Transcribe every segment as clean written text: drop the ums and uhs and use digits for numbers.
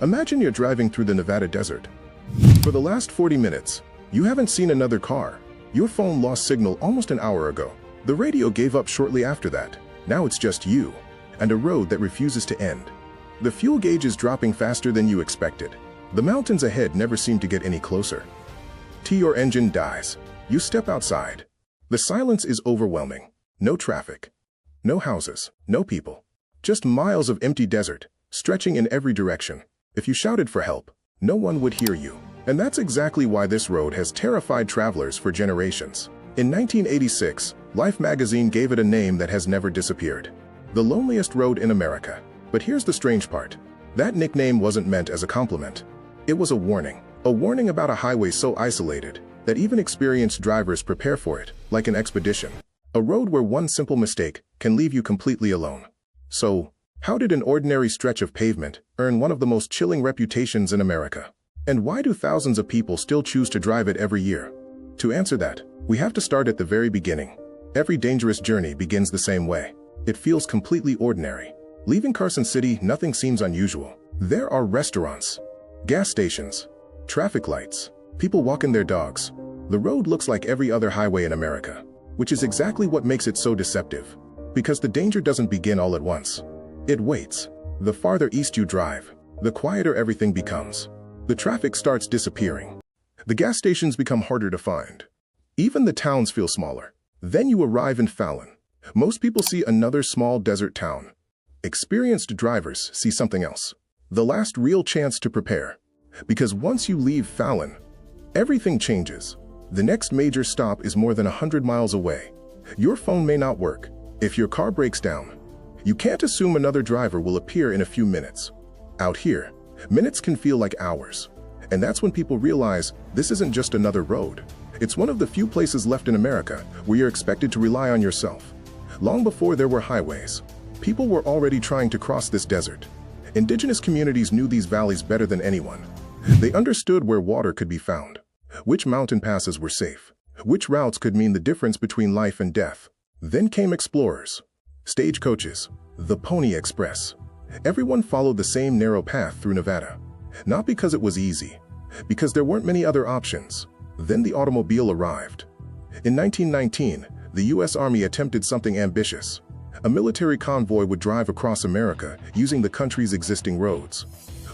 Imagine you're driving through the Nevada desert. For the last 40 minutes, you haven't seen another car. Your phone lost signal almost an hour ago. The radio gave up shortly after that. Now it's just you and a road that refuses to end. The fuel gauge is dropping faster than you expected. The mountains ahead never seem to get any closer. Your engine dies. You step outside. The silence is overwhelming. No traffic. No houses. No people. Just miles of empty desert, stretching in every direction. If you shouted for help, no one would hear you. And that's exactly why this road has terrified travelers for generations. In 1986, Life magazine gave it a name that has never disappeared. The loneliest road in America. But here's the strange part. That nickname wasn't meant as a compliment. It was a warning. A warning about a highway so isolated that even experienced drivers prepare for it, like an expedition. A road where one simple mistake can leave you completely alone. So, how did an ordinary stretch of pavement earn one of the most chilling reputations in America? And why do thousands of people still choose to drive it every year? To answer that, we have to start at the very beginning. Every dangerous journey begins the same way. It feels completely ordinary. Leaving Carson City, nothing seems unusual. There are restaurants, gas stations, traffic lights, people walking their dogs. The road looks like every other highway in America, which is exactly what makes it so deceptive. Because the danger doesn't begin all at once. It waits. The farther east you drive, the quieter everything becomes. The traffic starts disappearing. The gas stations become harder to find. Even the towns feel smaller. Then you arrive in Fallon. Most people see another small desert town. Experienced drivers see something else. The last real chance to prepare. Because once you leave Fallon, everything changes. The next major stop is more than 100 miles away. Your phone may not work. If your car breaks down, you can't assume another driver will appear in a few minutes. Out here, minutes can feel like hours. And that's when people realize this isn't just another road. It's one of the few places left in America where you're expected to rely on yourself. Long before there were highways, people were already trying to cross this desert. Indigenous communities knew these valleys better than anyone. They understood where water could be found, which mountain passes were safe, which routes could mean the difference between life and death. Then came explorers, stagecoaches, the Pony Express. Everyone followed the same narrow path through Nevada. Not because it was easy, because there weren't many other options. Then the automobile arrived. In 1919, the U.S. Army attempted something ambitious. A military convoy would drive across America using the country's existing roads.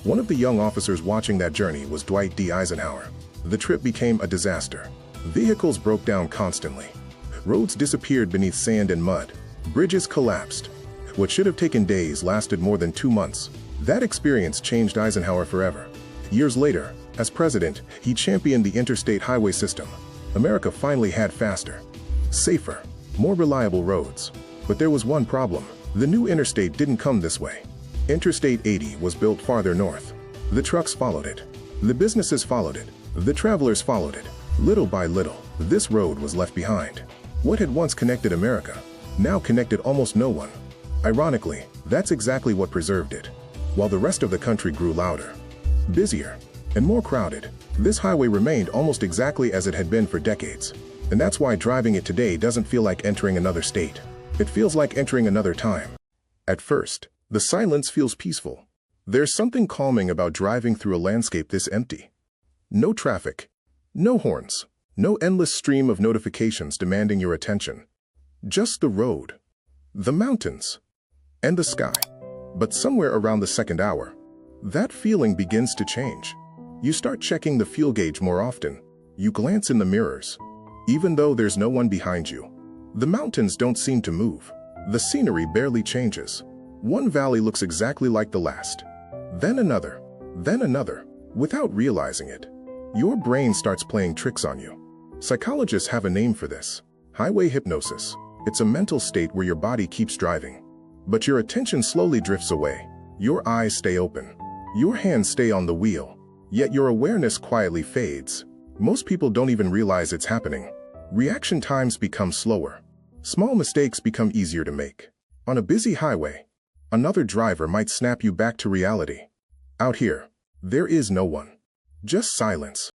One of the young officers watching that journey was Dwight D. Eisenhower. The trip became a disaster. Vehicles broke down constantly. Roads disappeared beneath sand and mud. Bridges collapsed. What should have taken days lasted more than 2 months. That experience changed Eisenhower forever. Years later, as president, he championed the interstate highway system. America finally had faster, safer, more reliable roads. But there was one problem. The new interstate didn't come this way. Interstate 80 was built farther north. The trucks followed it. The businesses followed it. The travelers followed it. Little by little, this road was left behind. What had once connected America now connected almost no one. Ironically, that's exactly what preserved it. While the rest of the country grew louder, busier, and more crowded, this highway remained almost exactly as it had been for decades. And that's why driving it today doesn't feel like entering another state. It feels like entering another time. At first, the silence feels peaceful. There's something calming about driving through a landscape this empty. No traffic, no horns, no endless stream of notifications demanding your attention. Just the road, the mountains, and the sky. But somewhere around the second hour, that feeling begins to change. You start checking the fuel gauge more often. You glance in the mirrors, even though there's no one behind you. The mountains don't seem to move. The scenery barely changes. One valley looks exactly like the last. Then another, without realizing it. Your brain starts playing tricks on you. Psychologists have a name for this: highway hypnosis. It's a mental state where your body keeps driving, but your attention slowly drifts away. Your eyes stay open. Your hands stay on the wheel, yet your awareness quietly fades. Most people don't even realize it's happening. Reaction times become slower. Small mistakes become easier to make. On a busy highway, another driver might snap you back to reality. Out here, there is no one. Just silence.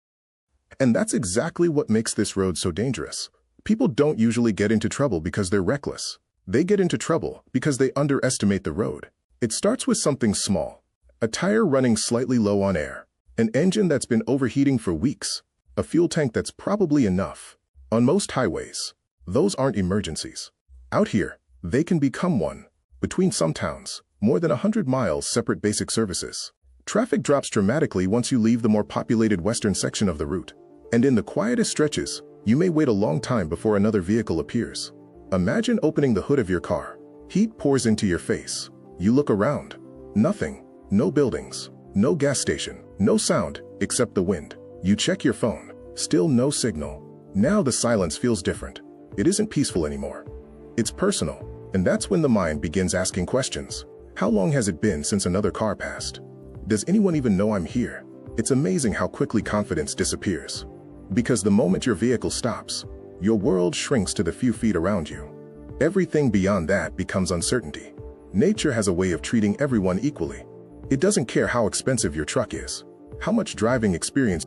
And that's exactly what makes this road so dangerous. People don't usually get into trouble because they're reckless. They get into trouble because they underestimate the road. It starts with something small: A tire running slightly low on air. An engine that's been overheating for weeks. A fuel tank that's probably enough. On most highways, those aren't emergencies. Out here, they can become one. Between some towns, more than 100 miles separate basic services. Traffic drops dramatically once you leave the more populated western section of the route. And in the quietest stretches, you may wait a long time before another vehicle appears. Imagine opening the hood of your car. Heat pours into your face. You look around. Nothing. No buildings. No gas station. No sound, except the wind. You check your phone. Still no signal. Now the silence feels different. It isn't peaceful anymore. It's personal. And that's when the mind begins asking questions. How long has it been since another car passed? Does anyone even know I'm here? It's amazing how quickly confidence disappears. Because the moment your vehicle stops, your world shrinks to the few feet around you. Everything beyond that becomes uncertainty. Nature has a way of treating everyone equally. It doesn't care how expensive your truck is, how much driving experience.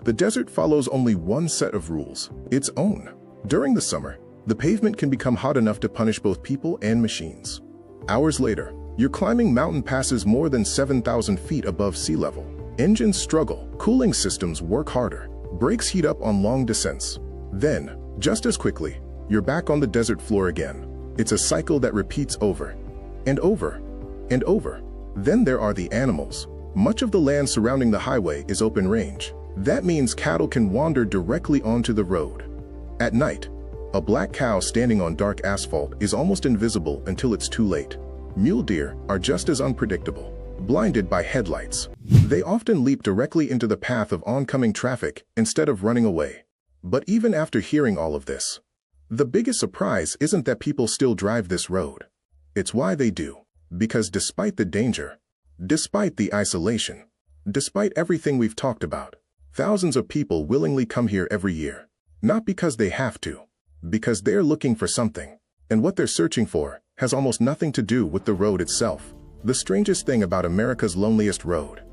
The desert follows only one set of rules, its own. During the summer, the pavement can become hot enough to punish both people and machines. Hours later, you're climbing mountain passes more than 7,000 feet above sea level. Engines struggle, cooling systems work harder, brakes heat up on long descents. Then, just as quickly, you're back on the desert floor again. It's a cycle that repeats over and over and over. Then there are the animals. Much of the land surrounding the highway is open range. That means cattle can wander directly onto the road. At night, a black cow standing on dark asphalt is almost invisible until it's too late. Mule deer are just as unpredictable, blinded by headlights. They often leap directly into the path of oncoming traffic instead of running away. But even after hearing all of this, the biggest surprise isn't that people still drive this road. It's why they do. Because despite the danger, despite the isolation, despite everything we've talked about, thousands of people willingly come here every year. Not because they have to, because they're looking for something. And what they're searching for has almost nothing to do with the road itself. The strangest thing about America's loneliest road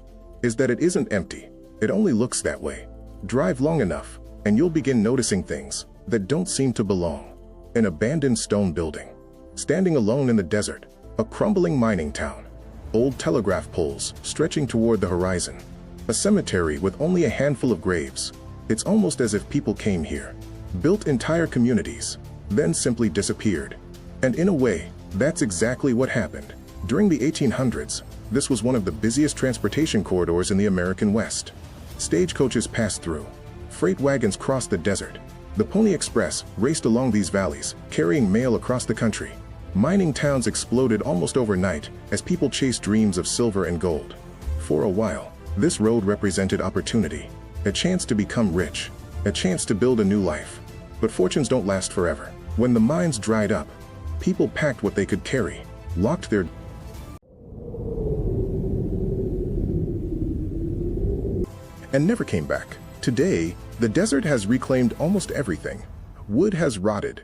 is that it isn't empty. It only looks that way. Drive long enough, and you'll begin noticing things that don't seem to belong. An abandoned stone building, standing alone in the desert, a crumbling mining town, old telegraph poles stretching toward the horizon, a cemetery with only a handful of graves. It's almost as if people came here, built entire communities, then simply disappeared. And in a way, that's exactly what happened. During the 1800s, this was one of the busiest transportation corridors in the American West. Stagecoaches passed through. Freight wagons crossed the desert. The Pony Express raced along these valleys, carrying mail across the country. Mining towns exploded almost overnight as people chased dreams of silver and gold. For a while, this road represented opportunity, a chance to become rich, a chance to build a new life. But fortunes don't last forever. When the mines dried up, people packed what they could carry, locked their and never came back. Today, the desert has reclaimed almost everything. Wood has rotted.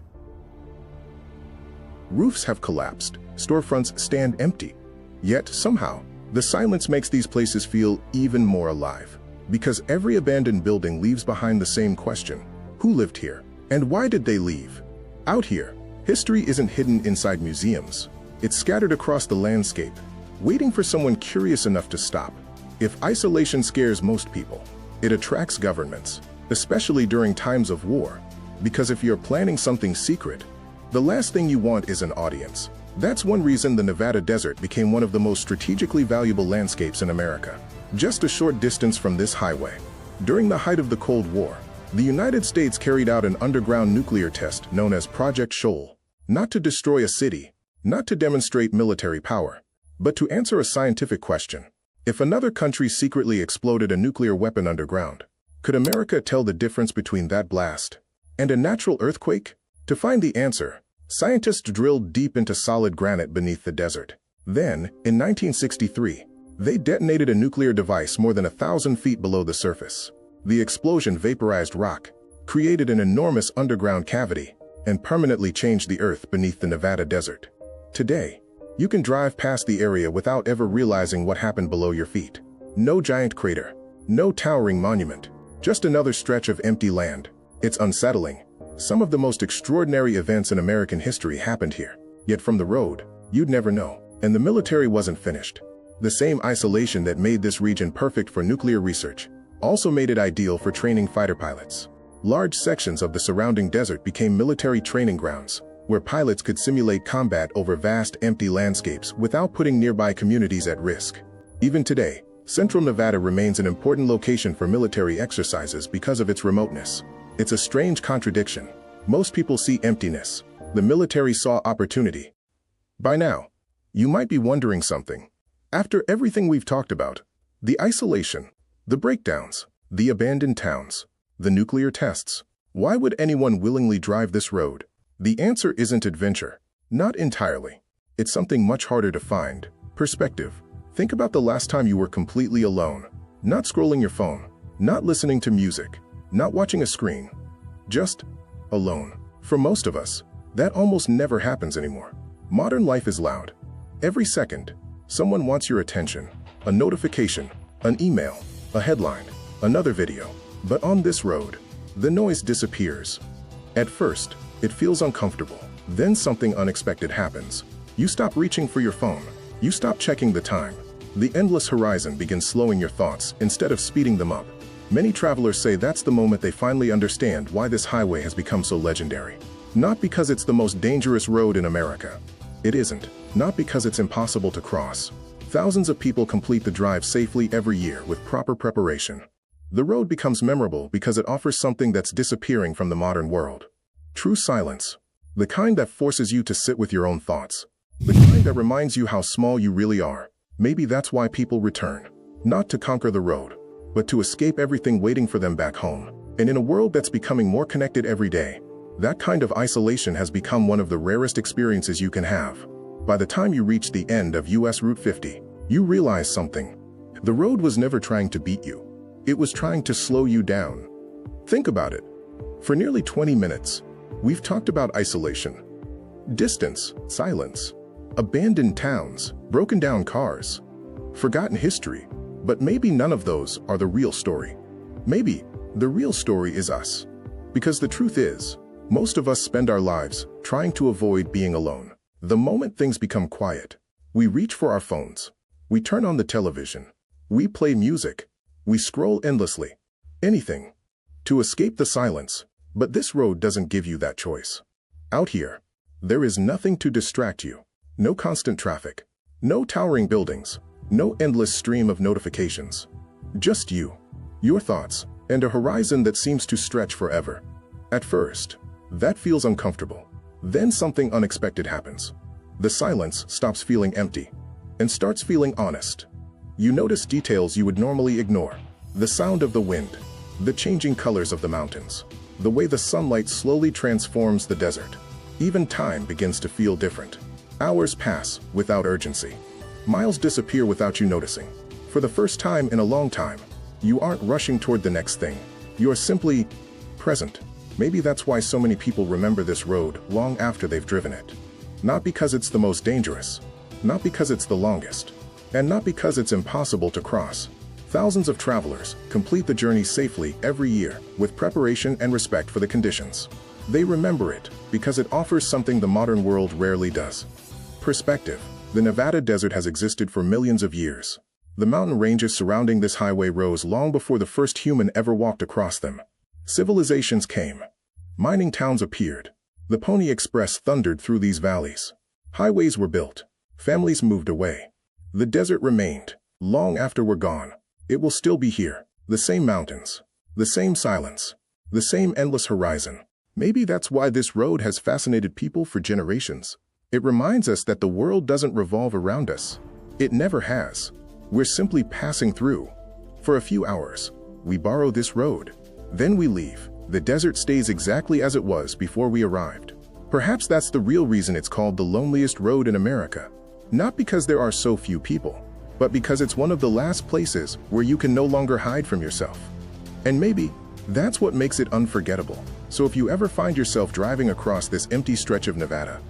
Roofs have collapsed. Storefronts stand empty. Yet, somehow, the silence makes these places feel even more alive. Because every abandoned building leaves behind the same question. Who lived here? And why did they leave? Out here, history isn't hidden inside museums. It's scattered across the landscape, waiting for someone curious enough to stop. If isolation scares most people, it attracts governments, especially during times of war. Because if you're planning something secret, the last thing you want is an audience. That's one reason the Nevada desert became one of the most strategically valuable landscapes in America. Just a short distance from this highway. During the height of the Cold War, the United States carried out an underground nuclear test known as Project Shoal. Not to destroy a city, not to demonstrate military power, but to answer a scientific question. If another country secretly exploded a nuclear weapon underground, could America tell the difference between that blast and a natural earthquake? To find the answer, scientists drilled deep into solid granite beneath the desert. Then, in 1963, they detonated a nuclear device more than 1,000 feet below the surface. The explosion vaporized rock, created an enormous underground cavity, and permanently changed the earth beneath the Nevada desert. Today, you can drive past the area without ever realizing what happened below your feet. No giant crater, no towering monument, just another stretch of empty land. It's unsettling. Some of the most extraordinary events in American history happened here. Yet from the road, you'd never know. And the military wasn't finished. The same isolation that made this region perfect for nuclear research also made it ideal for training fighter pilots. Large sections of the surrounding desert became military training grounds, where pilots could simulate combat over vast empty landscapes without putting nearby communities at risk. Even today, Central Nevada remains an important location for military exercises because of its remoteness. It's a strange contradiction. Most people see emptiness. The military saw opportunity. By now, you might be wondering something. After everything we've talked about, the isolation, the breakdowns, the abandoned towns, the nuclear tests, why would anyone willingly drive this road? The answer isn't adventure. Not entirely. It's something much harder to find. Perspective. Think about the last time you were completely alone. Not scrolling your phone, not listening to music, not watching a screen. Just alone. For most of us, that almost never happens anymore. Modern life is loud. Every second, someone wants your attention. A notification, an email, a headline, another video. But on this road, the noise disappears. At first, it feels uncomfortable. Then something unexpected happens. You stop reaching for your phone. You stop checking the time. The endless horizon begins slowing your thoughts instead of speeding them up. Many travelers say that's the moment they finally understand why this highway has become so legendary. Not because it's the most dangerous road in America. It isn't. Not because it's impossible to cross. Thousands of people complete the drive safely every year with proper preparation. The road becomes memorable because it offers something that's disappearing from the modern world. True silence. The kind that forces you to sit with your own thoughts. The kind that reminds you how small you really are. Maybe that's why people return. Not to conquer the road, but to escape everything waiting for them back home. And in a world that's becoming more connected every day, that kind of isolation has become one of the rarest experiences you can have. By the time you reach the end of US Route 50, you realize something. The road was never trying to beat you. It was trying to slow you down. Think about it. For nearly 20 minutes, we've talked about isolation, distance, silence, abandoned towns, broken down cars, forgotten history. But maybe none of those are the real story. Maybe the real story is us. Because the truth is, most of us spend our lives trying to avoid being alone. The moment things become quiet, we reach for our phones. We turn on the television. We play music. We scroll endlessly. Anything to escape the silence. But this road doesn't give you that choice. Out here, there is nothing to distract you. No constant traffic. No towering buildings. No endless stream of notifications. Just you, your thoughts, and a horizon that seems to stretch forever. At first, that feels uncomfortable. Then something unexpected happens. The silence stops feeling empty and starts feeling honest. You notice details you would normally ignore. The sound of the wind, the changing colors of the mountains, the way the sunlight slowly transforms the desert. Even time begins to feel different. Hours pass without urgency. Miles disappear without you noticing. For the first time in a long time, you aren't rushing toward the next thing. You are simply present. Maybe that's why so many people remember this road long after they've driven it. Not because it's the most dangerous, not because it's the longest, and not because it's impossible to cross. Thousands of travelers complete the journey safely every year with preparation and respect for the conditions. They remember it because it offers something the modern world rarely does. Perspective. The Nevada desert has existed for millions of years. The mountain ranges surrounding this highway rose long before the first human ever walked across them. Civilizations came. Mining towns appeared. The Pony Express thundered through these valleys. Highways were built. Families moved away. The desert remained. Long after we're gone, it will still be here. The same mountains. The same silence. The same endless horizon. Maybe that's why this road has fascinated people for generations. It reminds us that the world doesn't revolve around us. It never has. We're simply passing through. For a few hours, we borrow this road. Then we leave. The desert stays exactly as it was before we arrived. Perhaps that's the real reason it's called the loneliest road in America. Not because there are so few people, but because it's one of the last places where you can no longer hide from yourself. And maybe that's what makes it unforgettable. So if you ever find yourself driving across this empty stretch of Nevada,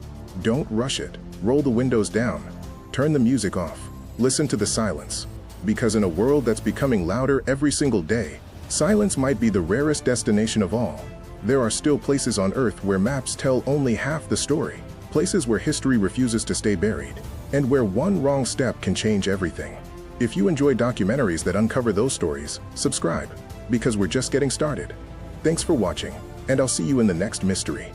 don't rush it. Roll the windows down. Turn the music off. Listen to the silence. Because in a world that's becoming louder every single day, silence might be the rarest destination of all. There are still places on Earth where maps tell only half the story. Places where history refuses to stay buried. and where one wrong step can change everything. If you enjoy documentaries that uncover those stories, subscribe, because we're just getting started. Thanks for watching, and I'll see you in the next mystery.